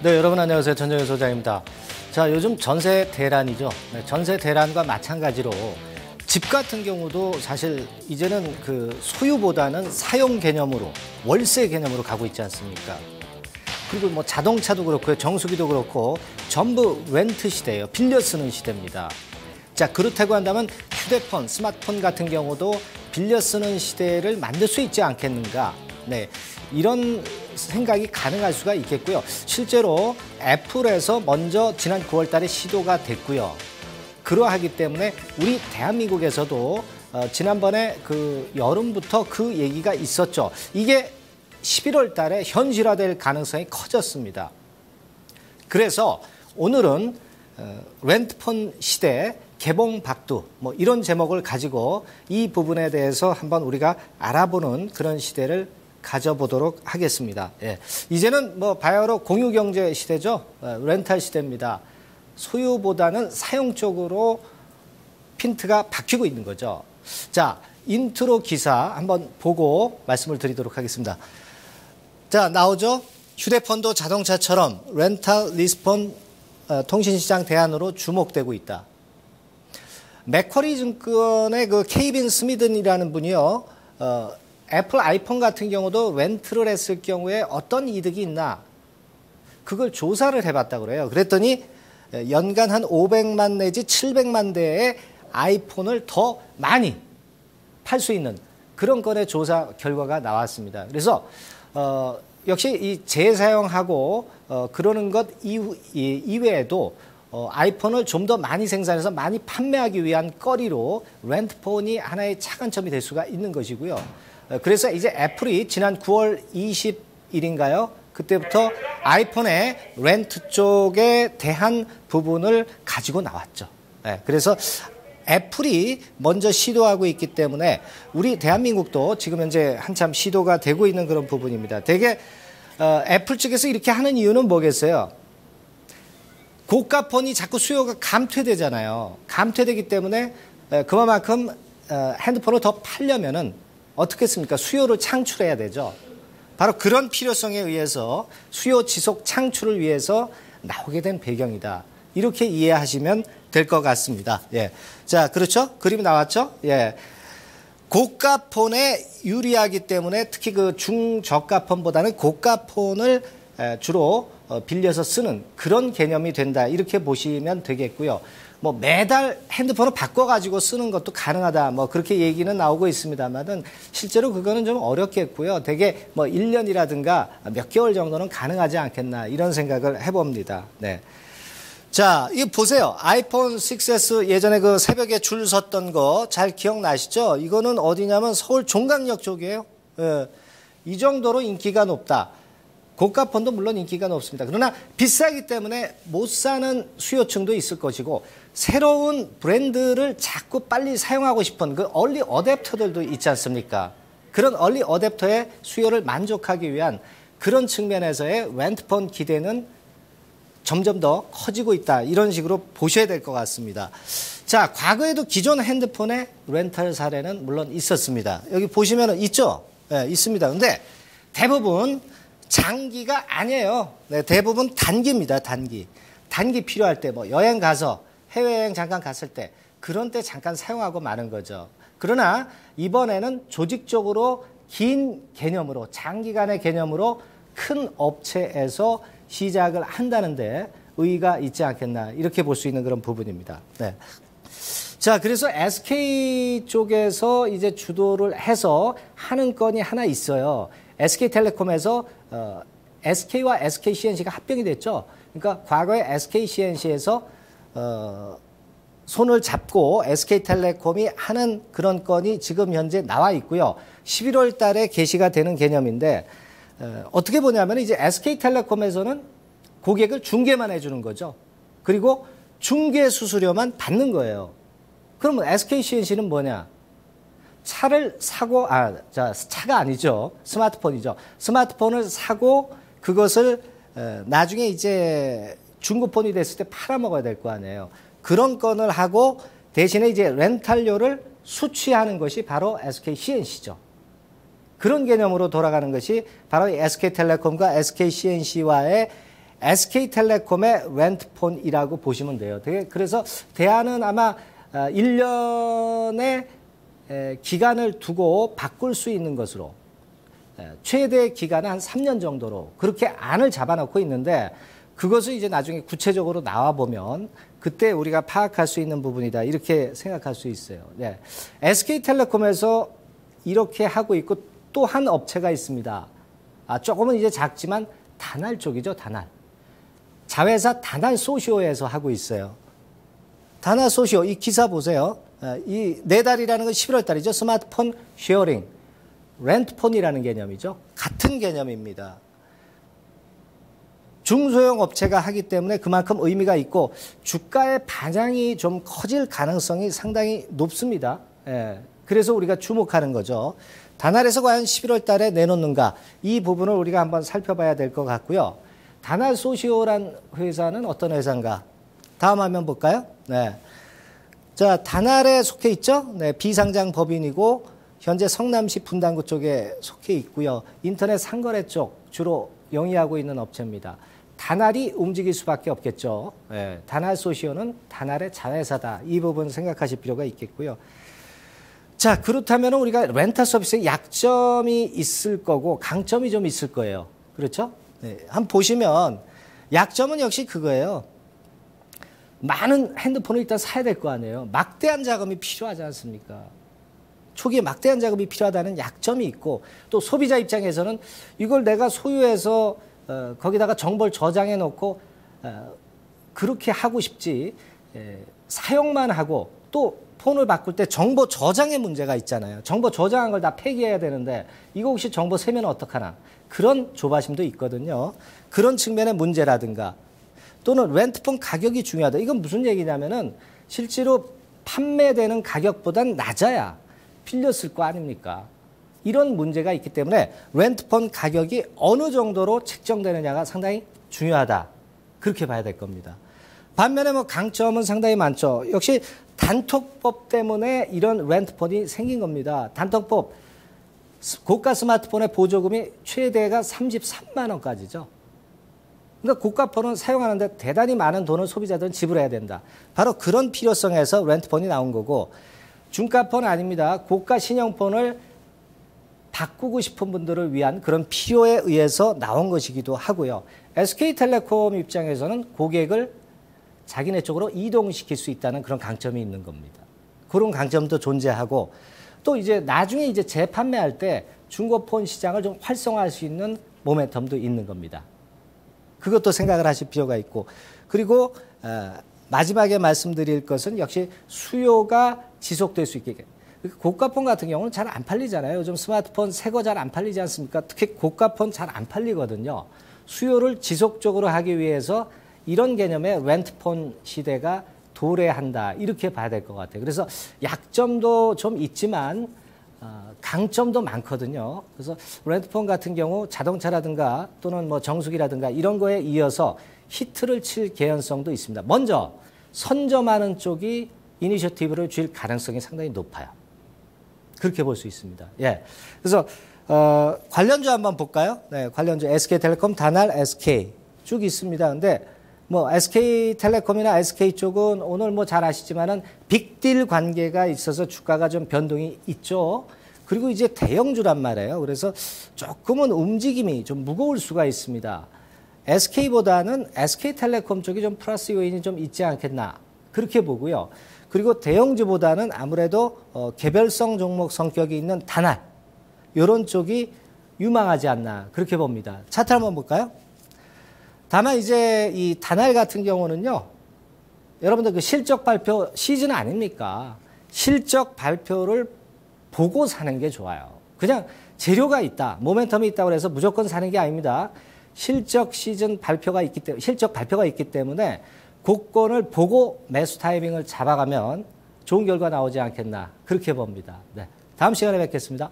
네, 여러분 안녕하세요. 전정현 소장입니다. 자, 요즘 전세 대란이죠. 네, 전세 대란과 마찬가지로 집 같은 경우도 사실 이제는 그 소유보다는 사용 개념으로, 월세 개념으로 가고 있지 않습니까? 그리고 뭐 자동차도 그렇고요, 정수기도 그렇고 전부 렌트 시대예요. 빌려 쓰는 시대입니다. 자, 그렇다고 한다면 휴대폰, 스마트폰 같은 경우도 빌려 쓰는 시대를 만들 수 있지 않겠는가? 네, 이런 생각이 가능할 수가 있겠고요. 실제로 애플에서 먼저 지난 9월 달에 시도가 됐고요. 그러하기 때문에 우리 대한민국에서도 지난번에 그 여름부터 그 얘기가 있었죠. 이게 11월 달에 현실화될 가능성이 커졌습니다. 그래서 오늘은 렌트폰 시대 개봉 박두 뭐 이런 제목을 가지고 이 부분에 대해서 한번 우리가 알아보는 그런 시대를 가져보도록 하겠습니다. 예. 이제는 뭐 바야흐로 공유경제 시대죠. 렌탈 시대입니다. 소유보다는 사용 쪽으로 핀트가 바뀌고 있는 거죠. 자, 인트로 기사 한번 보고 말씀을 드리도록 하겠습니다. 자, 나오죠. 휴대폰도 자동차처럼 렌탈 리스폰 통신시장 대안으로 주목되고 있다. 맥쿼리 증권의 그 케이빈 스미든이라는 분이요. 애플 아이폰 같은 경우도 렌트를 했을 경우에 어떤 이득이 있나 그걸 조사를 해봤다고 그래요. 그랬더니 연간 한 500만 내지 700만 대의 아이폰을 더 많이 팔 수 있는 그런 건의 조사 결과가 나왔습니다. 그래서 역시 이 재사용하고 그러는 것 이외에도 아이폰을 좀 더 많이 생산해서 많이 판매하기 위한 거리로 렌트폰이 하나의 차관점이 될 수가 있는 것이고요. 그래서 이제 애플이 지난 9월 20일인가요? 그때부터 아이폰의 렌트 쪽에 대한 부분을 가지고 나왔죠. 네, 그래서 애플이 먼저 시도하고 있기 때문에 우리 대한민국도 지금 현재 한참 시도가 되고 있는 그런 부분입니다. 되게 애플 측에서 이렇게 하는 이유는 뭐겠어요? 고가폰이 자꾸 수요가 감퇴되잖아요. 감퇴되기 때문에 그만큼 핸드폰을 더 팔려면은 어떻게 했습니까? 수요를 창출해야 되죠. 바로 그런 필요성에 의해서 수요 지속 창출을 위해서 나오게 된 배경이다. 이렇게 이해하시면 될 것 같습니다. 예. 자, 그렇죠? 그림이 나왔죠? 예. 고가폰에 유리하기 때문에 특히 그 중저가폰보다는 고가폰을 주로 빌려서 쓰는 그런 개념이 된다. 이렇게 보시면 되겠고요. 뭐 매달 핸드폰을 바꿔가지고 쓰는 것도 가능하다. 뭐 그렇게 얘기는 나오고 있습니다만은 실제로 그거는 좀 어렵겠고요. 되게 뭐 1년이라든가 몇 개월 정도는 가능하지 않겠나 이런 생각을 해봅니다. 네. 자, 이거 보세요. 아이폰 6S 예전에 그 새벽에 줄 섰던 거 잘 기억나시죠? 이거는 어디냐면 서울 종강역 쪽이에요. 예. 이 정도로 인기가 높다. 고가폰도 물론 인기가 높습니다. 그러나 비싸기 때문에 못 사는 수요층도 있을 것이고 새로운 브랜드를 자꾸 빨리 사용하고 싶은 그 얼리 어댑터들도 있지 않습니까? 그런 얼리 어댑터의 수요를 만족하기 위한 그런 측면에서의 렌트폰 기대는 점점 더 커지고 있다. 이런 식으로 보셔야 될 것 같습니다. 자, 과거에도 기존 핸드폰의 렌탈 사례는 물론 있었습니다. 여기 보시면 있죠? 네, 있습니다. 근데 대부분 장기가 아니에요. 네, 대부분 단기입니다. 단기. 단기 필요할 때 뭐 여행 가서 해외여행 잠깐 갔을 때 그런 때 잠깐 사용하고 마는 거죠. 그러나 이번에는 조직적으로 긴 개념으로 장기간의 개념으로 큰 업체에서 시작을 한다는데 의의가 있지 않겠나 이렇게 볼 수 있는 그런 부분입니다. 네. 자, 그래서 SK 쪽에서 이제 주도를 해서 하는 건이 하나 있어요. SK텔레콤에서 SK와 SKCNC가 합병이 됐죠. 그러니까 과거에 SKCNC에서 손을 잡고 SK텔레콤이 하는 그런 건이 지금 현재 나와 있고요. 11월 달에 개시가 되는 개념인데 어떻게 보냐면 이제 SK텔레콤에서는 고객을 중개만 해주는 거죠. 그리고 중개 수수료만 받는 거예요. 그러면 SKCNC는 뭐냐? 차를 사고, 차가 아니죠. 스마트폰이죠. 스마트폰을 사고 그것을 나중에 이제 중고폰이 됐을 때 팔아먹어야 될 거 아니에요. 그런 건을 하고 대신에 이제 렌탈료를 수취하는 것이 바로 SKCNC죠. 그런 개념으로 돌아가는 것이 바로 SK텔레콤과 SKCNC와의 SK텔레콤의 렌트폰이라고 보시면 돼요. 그래서 대안은 아마 1년의 기간을 두고 바꿀 수 있는 것으로 최대 기간은 한 3년 정도로 그렇게 안을 잡아놓고 있는데 그것을 이제 나중에 구체적으로 나와보면 그때 우리가 파악할 수 있는 부분이다. 이렇게 생각할 수 있어요. 네. SK텔레콤에서 이렇게 하고 있고 또 한 업체가 있습니다. 조금은 이제 작지만 다날 쪽이죠. 다날. 자회사 다날 소시오에서 하고 있어요. 다날 소시오 이 기사 보세요. 이 4달이라는 건 11월 달이죠. 스마트폰 쉐어링. 렌트폰이라는 개념이죠. 같은 개념입니다. 중소형 업체가 하기 때문에 그만큼 의미가 있고 주가의 반향이 좀 커질 가능성이 상당히 높습니다. 그래서 우리가 주목하는 거죠. 다날에서 과연 11월 달에 내놓는가 이 부분을 우리가 한번 살펴봐야 될 것 같고요. 다날 소시오란 회사는 어떤 회사인가? 다음 화면 볼까요? 네. 자, 다날에 속해 있죠? 네, 비상장 법인이고 현재 성남시 분당구 쪽에 속해 있고요. 인터넷 상거래 쪽 주로 영위하고 있는 업체입니다. 다날이 움직일 수밖에 없겠죠. 네, 다날 소시오는 다날의 자회사다. 이 부분 생각하실 필요가 있겠고요. 자, 그렇다면 우리가 렌탈 서비스에 약점이 있을 거고 강점이 좀 있을 거예요. 그렇죠? 네, 한번 보시면 약점은 역시 그거예요. 많은 핸드폰을 일단 사야 될 거 아니에요. 막대한 자금이 필요하지 않습니까? 초기에 막대한 자금이 필요하다는 약점이 있고 또 소비자 입장에서는 이걸 내가 소유해서 거기다가 정보를 저장해 놓고 그렇게 하고 싶지 사용만 하고 또 폰을 바꿀 때 정보 저장의 문제가 있잖아요. 정보 저장한 걸 다 폐기해야 되는데 이거 혹시 정보 세면 어떡하나 그런 조바심도 있거든요. 그런 측면의 문제라든가 또는 렌트폰 가격이 중요하다. 이건 무슨 얘기냐면은 실제로 판매되는 가격보단 낮아야 빌렸을 거 아닙니까? 이런 문제가 있기 때문에 렌트폰 가격이 어느 정도로 책정되느냐가 상당히 중요하다. 그렇게 봐야 될 겁니다. 반면에 뭐 강점은 상당히 많죠. 역시 단톡법 때문에 이런 렌트폰이 생긴 겁니다. 단톡법, 고가 스마트폰의 보조금이 최대가 33만 원까지죠. 그러니까 고가폰은 사용하는데 대단히 많은 돈을 소비자들은 지불해야 된다. 바로 그런 필요성에서 렌트폰이 나온 거고 중가폰 아닙니다. 고가 신형폰을 바꾸고 싶은 분들을 위한 그런 필요에 의해서 나온 것이기도 하고요. SK텔레콤 입장에서는 고객을 자기네 쪽으로 이동시킬 수 있다는 그런 강점이 있는 겁니다. 그런 강점도 존재하고 또 이제 나중에 이제 재판매할 때 중고폰 시장을 좀 활성화할 수 있는 모멘텀도 있는 겁니다. 그것도 생각을 하실 필요가 있고 그리고 마지막에 말씀드릴 것은 역시 수요가 지속될 수 있게 고가폰 같은 경우는 잘 안 팔리잖아요. 요즘 스마트폰 새 거 잘 안 팔리지 않습니까? 특히 고가폰 잘 안 팔리거든요. 수요를 지속적으로 하기 위해서 이런 개념의 렌트폰 시대가 도래한다. 이렇게 봐야 될 것 같아요. 그래서 약점도 좀 있지만 강점도 많거든요. 그래서 렌트폰 같은 경우 자동차라든가 또는 뭐 정수기라든가 이런 거에 이어서 히트를 칠 개연성도 있습니다. 먼저 선점하는 쪽이 이니셔티브를 줄 가능성이 상당히 높아요. 그렇게 볼 수 있습니다. 예. 그래서 관련주 한번 볼까요? 네, 관련주 SK텔레콤, 다날, SK 쭉 있습니다. 근데 뭐 SK텔레콤이나 SK 쪽은 오늘 뭐 잘 아시지만은 빅딜 관계가 있어서 주가가 좀 변동이 있죠. 그리고 이제 대형주란 말이에요. 그래서 조금은 움직임이 좀 무거울 수가 있습니다. SK보다는 SK텔레콤 쪽이 좀 플러스 요인이 좀 있지 않겠나 그렇게 보고요. 그리고 대형주보다는 아무래도 개별성 종목 성격이 있는 다날 이런 쪽이 유망하지 않나 그렇게 봅니다. 차트 한번 볼까요? 다만 이제 이 다날 같은 경우는요. 여러분들 그 실적 발표 시즌 아닙니까? 실적 발표를 보고 사는 게 좋아요. 그냥 재료가 있다, 모멘텀이 있다고 해서 무조건 사는 게 아닙니다. 실적 시즌 발표가 있기 때문에 실적 발표가 있기 때문에 고건을 보고 매수 타이밍을 잡아가면 좋은 결과 나오지 않겠나 그렇게 봅니다. 네, 다음 시간에 뵙겠습니다.